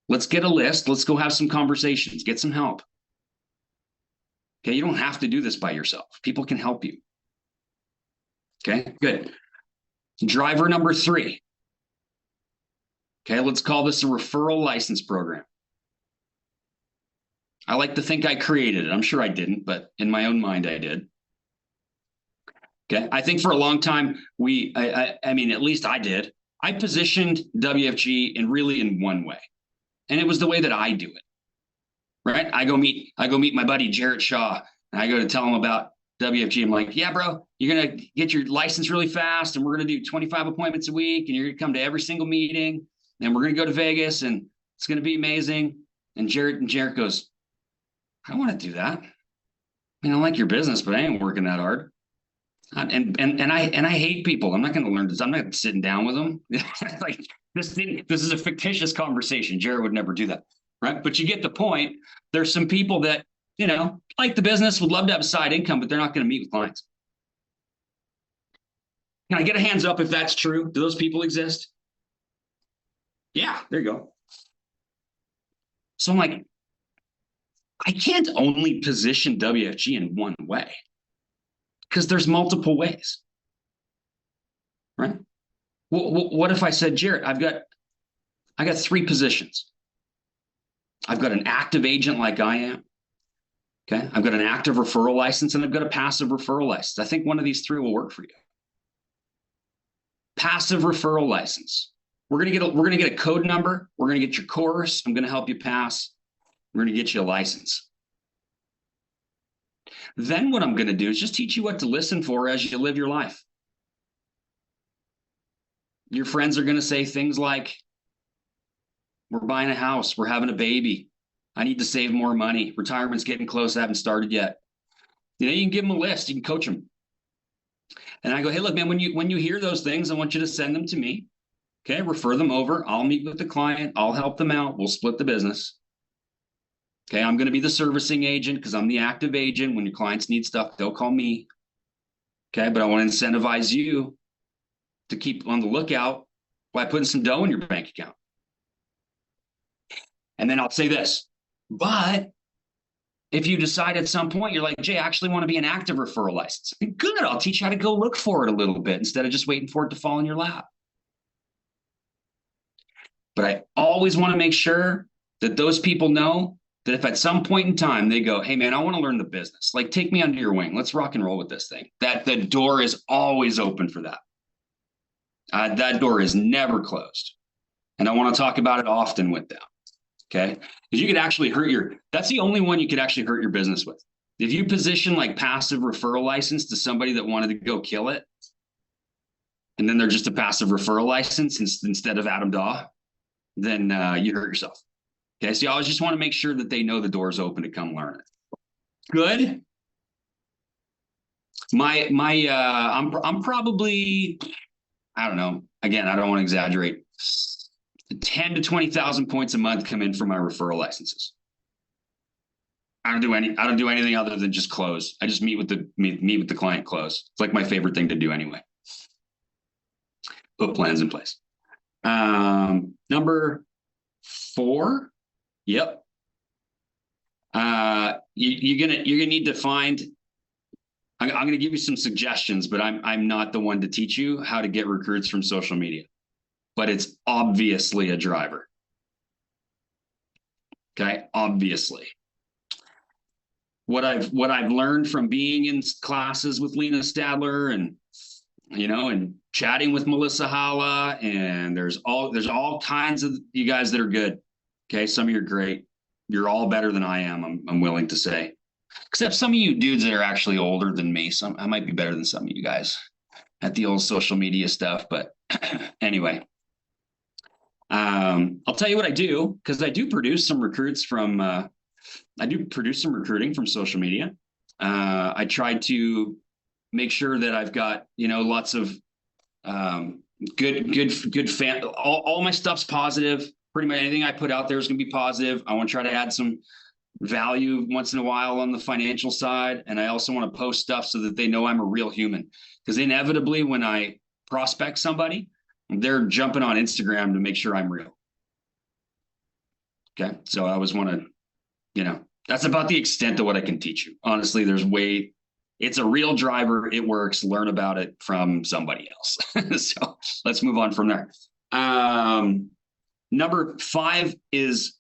Let's get a list. Let's go have some conversations, get some help. Okay, you don't have to do this by yourself. People can help you. Okay, good. Driver number 3. Okay, let's call this a referral license program. I like to think I created it. I'm sure I didn't, but in my own mind, I did. Okay, I think for a long time, I mean, at least I did. I positioned WFG in one way. And it was the way that I do it, right? I go meet my buddy, Jarrett Shaw, and I go to tell him about WFG. I'm like, yeah, bro, you're going to get your license really fast, and we're going to do 25 appointments a week, and you're going to come to every single meeting, and we're going to go to Vegas, and it's going to be amazing. And Jarrett goes, I want to do that. I mean, I like your business, but I ain't working that hard. And I hate people. I'm not going to learn this. I'm not sitting down with them. Like, this is a fictitious conversation. Jared would never do that, right? But you get the point. There's some people that, you know, like the business, would love to have a side income, but they're not going to meet with clients. Can I get a hands up if that's true? Do those people exist? Yeah, there you go. So I'm like, I can't only position WFG in one way, because there's multiple ways, right? What if I said, Jarrett, I got 3 positions. I've got an active agent like I am. Okay. I've got an active referral license, and I've got a passive referral license. I think one of these 3 will work for you. Passive referral license, we're gonna get a code number. We're gonna get your course. I'm gonna help you pass. We're gonna get you a license. Then what I'm gonna do is just teach you what to listen for as you live your life. Your friends are gonna say things like, we're buying a house, we're having a baby, I need to save more money, retirement's getting close, I haven't started yet. You know, you can give them a list, you can coach them. And I go, hey, look, man, when you hear those things, I want you to send them to me. Okay, refer them over. I'll meet with the client. I'll help them out. We'll split the business. Okay, I'm going to be the servicing agent because I'm the active agent. When your clients need stuff, they'll call me. Okay, but I want to incentivize you to keep on the lookout by putting some dough in your bank account. And then I'll say this, but if you decide at some point, you're like, Jay, I actually want to be an active referral license. Good, I'll teach you how to go look for it a little bit instead of just waiting for it to fall in your lap. But I always want to make sure that those people know that if at some point in time they go, hey, man, I want to learn the business, like take me under your wing. Let's rock and roll with this thing. That the door is always open for that. That door is never closed. And I want to talk about it often with them. Okay. Because you could actually that's the only one you could actually hurt your business with. If you position like passive referral license to somebody that wanted to go kill it, and then they're just a passive referral license instead of Adam Daw, then you hurt yourself. Okay. So you always just want to make sure that they know the door's open to come learn it. Good. I'm probably, I don't know. Again, I don't want to exaggerate. 10 to 20,000 points a month come in from my referral licenses. I don't do anything other than just close. I just meet with the client, close. It's like my favorite thing to do anyway. Put plans in place. Number 4. Yep. You're gonna need to find. I'm gonna give you some suggestions, but I'm not the one to teach you how to get recruits from social media. But it's obviously a driver. Okay, obviously. What I've learned from being in classes with Lena Stadler and and chatting with Melissa Hala, and there's all kinds of you guys that are good. Okay, some of you are great. You're all better than I am, I'm willing to say. Except some of you dudes that are actually older than me. I might be better than some of you guys at the old social media stuff, but anyway. I'll tell you what I do, because I do produce some recruits from recruiting from social media. I try to make sure that I've got, lots of good fan. All my stuff's positive. Pretty much anything I put out there is going to be positive. I want to try to add some value once in a while on the financial side. And I also want to post stuff so that they know I'm a real human, because inevitably when I prospect somebody, they're jumping on Instagram to make sure I'm real. Okay. So I always want to, that's about the extent of what I can teach you. Honestly, it's a real driver. It works. Learn about it from somebody else. So let's move on from there. Number 5 is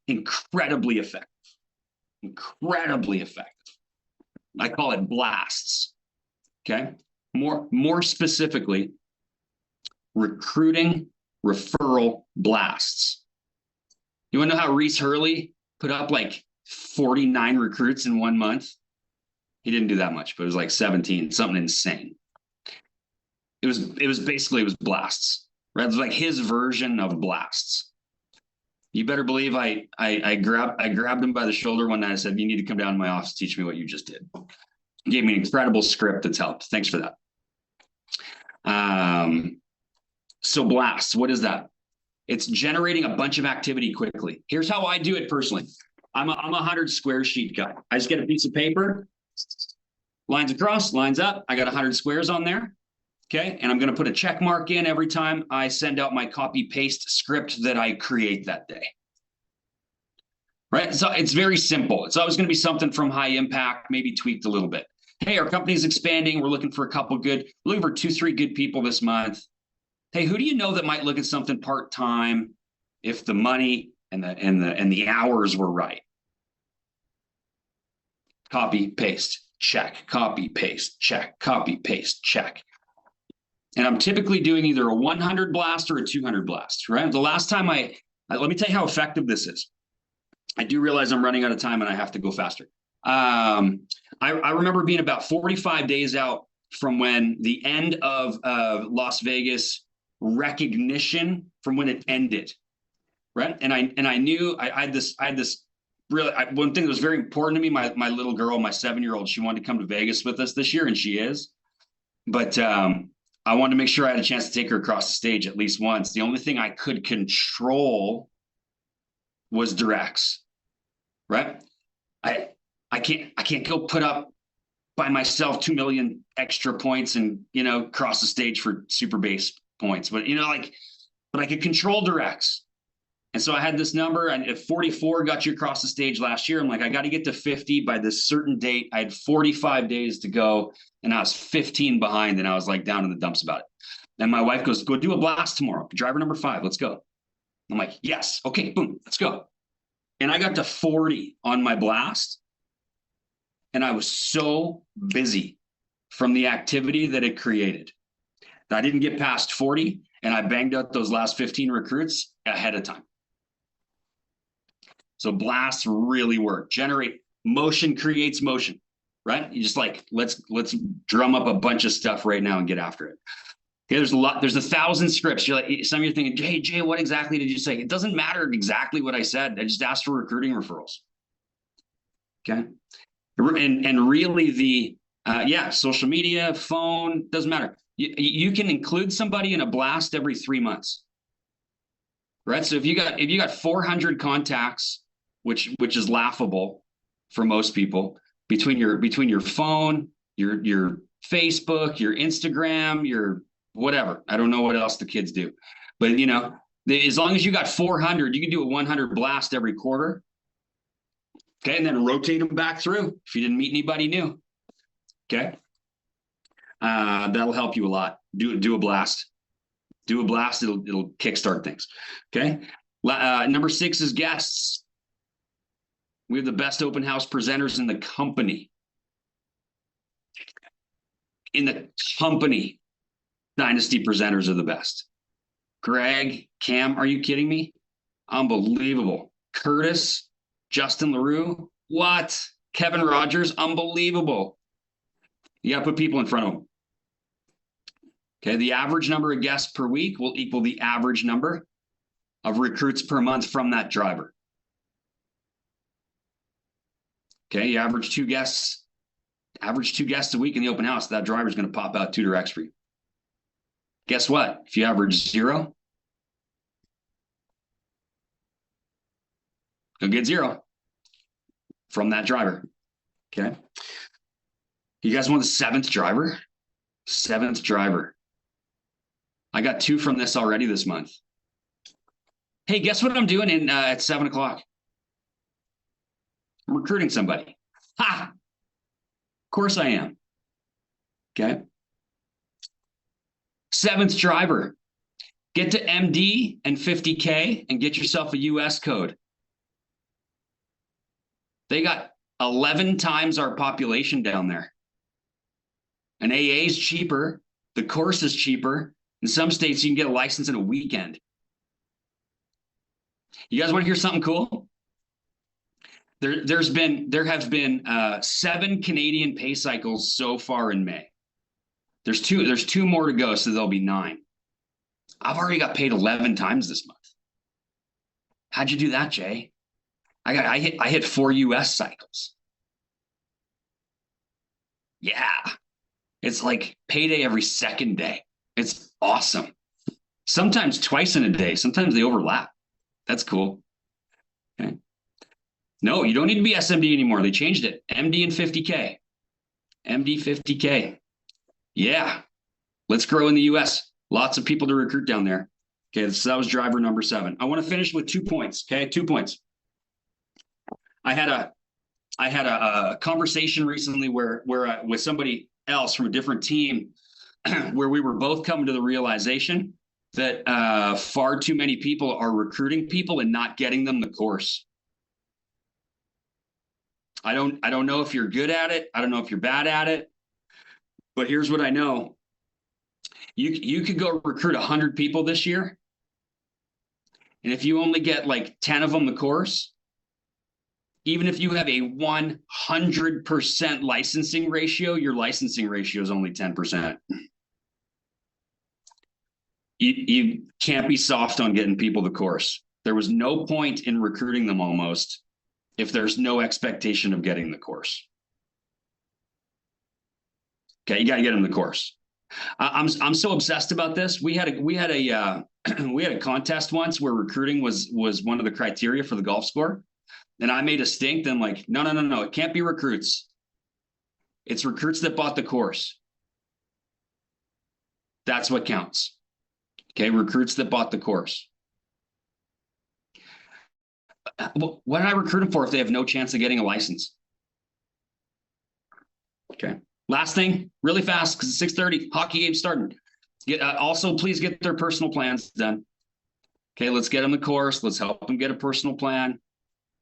incredibly effective. Incredibly effective. I call it blasts. Okay. More specifically, recruiting referral blasts. You want to know how Reese Hurley put up like 49 recruits in 1 month? He didn't do that much, but it was like 17, something insane. It was blasts, right? It was like his version of blasts. You better believe I grabbed him by the shoulder one night. I said, you need to come down to my office, teach me what you just did. He gave me an incredible script that's helped. Thanks for that. So blasts, what is that? It's generating a bunch of activity quickly. Here's how I do it personally. I'm a 100 square sheet guy. I just get a piece of paper, lines across, lines up. I got 100 squares on there. Okay. And I'm going to put a check mark in every time I send out my copy paste script that I create that day. Right. So it's very simple. It's always going to be something from high impact, maybe tweaked a little bit. Hey, our company's expanding. We're looking for a couple looking for 2-3 good people this month. Hey, who do you know that might look at something part-time if the money and the hours were right? Copy, paste, check, copy, paste, check, copy, paste, check. And I'm typically doing either a 100 blast or a 200 blast, right? The last time let me tell you how effective this is. I do realize I'm running out of time and I have to go faster. I remember being about 45 days out from when the end of Las Vegas recognition, from when it ended, right? And I knew I had this really, one thing that was very important to me. My little girl, my 7-year-old, she wanted to come to Vegas with us this year, and she is. But I wanted to make sure I had a chance to take her across the stage at least once. The only thing I could control was directs, right? I can't go put up by myself 2 million extra points and, cross the stage for super base points. But, but I could control directs. And so I had this number, and if 44 got you across the stage last year, I'm like, I got to get to 50 by this certain date. I had 45 days to go, and I was 15 behind, and I was like down in the dumps about it. And my wife goes, go do a blast tomorrow. Driver number 5, let's go. I'm like, yes. Okay, boom, let's go. And I got to 40 on my blast. And I was so busy from the activity that it created that I didn't get past 40, and I banged out those last 15 recruits ahead of time. So blasts really work. Generate motion creates motion, right? You just like, let's drum up a bunch of stuff right now and get after it. Okay, there's 1,000 scripts. You're like, some of you are thinking, Jay, what exactly did you say? It doesn't matter exactly what I said. I just asked for recruiting referrals. Okay. And really social media, phone, doesn't matter. You can include somebody in a blast every 3 months. Right. So if you got 400 contacts, which is laughable for most people, between your phone, your Facebook, your Instagram, your whatever. I don't know what else the kids do, but as long as you got 400, you can do a 100 blast every quarter. Okay, and then rotate them back through if you didn't meet anybody new. Okay, that'll help you a lot. Do a blast. Do a blast. It'll kickstart things. Okay. Number 6 is guests. We have the best open house presenters in the company. Dynasty presenters are the best. Greg, Cam, are you kidding me? Unbelievable. Curtis, Justin LaRue, what? Kevin Rogers, unbelievable. You got to put people in front of them. Okay, the average number of guests per week will equal the average number of recruits per month from that driver. Okay, you average 2 guests a week in the open house, that driver is going to pop out 2 directs for you. Guess what? If you average 0, you'll get 0 from that driver. Okay. You guys want the 7th driver? 7th driver. I got 2 from this already this month. Hey, guess what I'm doing at 7 o'clock? I'm recruiting somebody. Ha! Of course I am. Okay. 7th driver. Get to MD and 50K and get yourself a US code. They got 11 times our population down there. An AA is cheaper. The course is cheaper. In some states, you can get a license in a weekend. You guys want to hear something cool? There have been 7 Canadian pay cycles so far in May. There's two more to go, so there'll be 9. I've already got paid 11 times this month. How'd you do that, Jay? I hit 4 US cycles. Yeah. It's like payday every second day. It's awesome. Sometimes twice in a day. Sometimes they overlap. That's cool. Okay. No, you don't need to be SMD anymore. They changed it. MD and 50K. MD 50K. Yeah. Let's grow in the US. Lots of people to recruit down there. Okay, so that was driver number 7. I want to finish with 2 points. Okay, 2 points. I had a conversation recently where with somebody else from a different team, where we were both coming to the realization that far too many people are recruiting people and not getting them the course. I don't know if you're good at it. I don't know if you're bad at it. But here's what I know. You could go recruit 100 people this year. And if you only get like 10 of them the course, even if you have a 100% licensing ratio, your licensing ratio is only 10%. You can't be soft on getting people the course. There was no point in recruiting them almost if there's no expectation of getting the course. Okay, you got to get them the course. I'm so obsessed about this. We had a contest once where recruiting was one of the criteria for the golf score, and I made a stink. Then like, no, it can't be recruits. It's recruits that bought the course. That's what counts. Okay, recruits that bought the course. What did I recruit them for if they have no chance of getting a license? Okay. Last thing, really fast, because it's 6:30, hockey game starting. Also, please get their personal plans done. Okay, let's get them the course. Let's help them get a personal plan.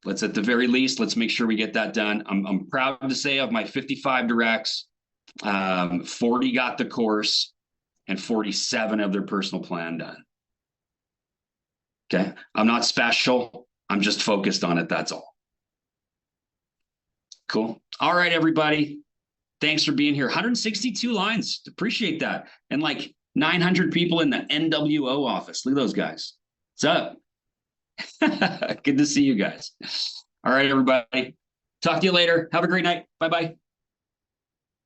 Let's, at the very least, let's make sure we get that done. I'm proud to say of my 55 directs, 40 got the course and 47 of their personal plan done. Okay, I'm not special. I'm just focused on it. That's all. Cool. All right, everybody. Thanks for being here. 162 lines. Appreciate that. And like 900 people in the NWO office. Look at those guys. What's up? Good to see you guys. All right, everybody. Talk to you later. Have a great night. Bye-bye.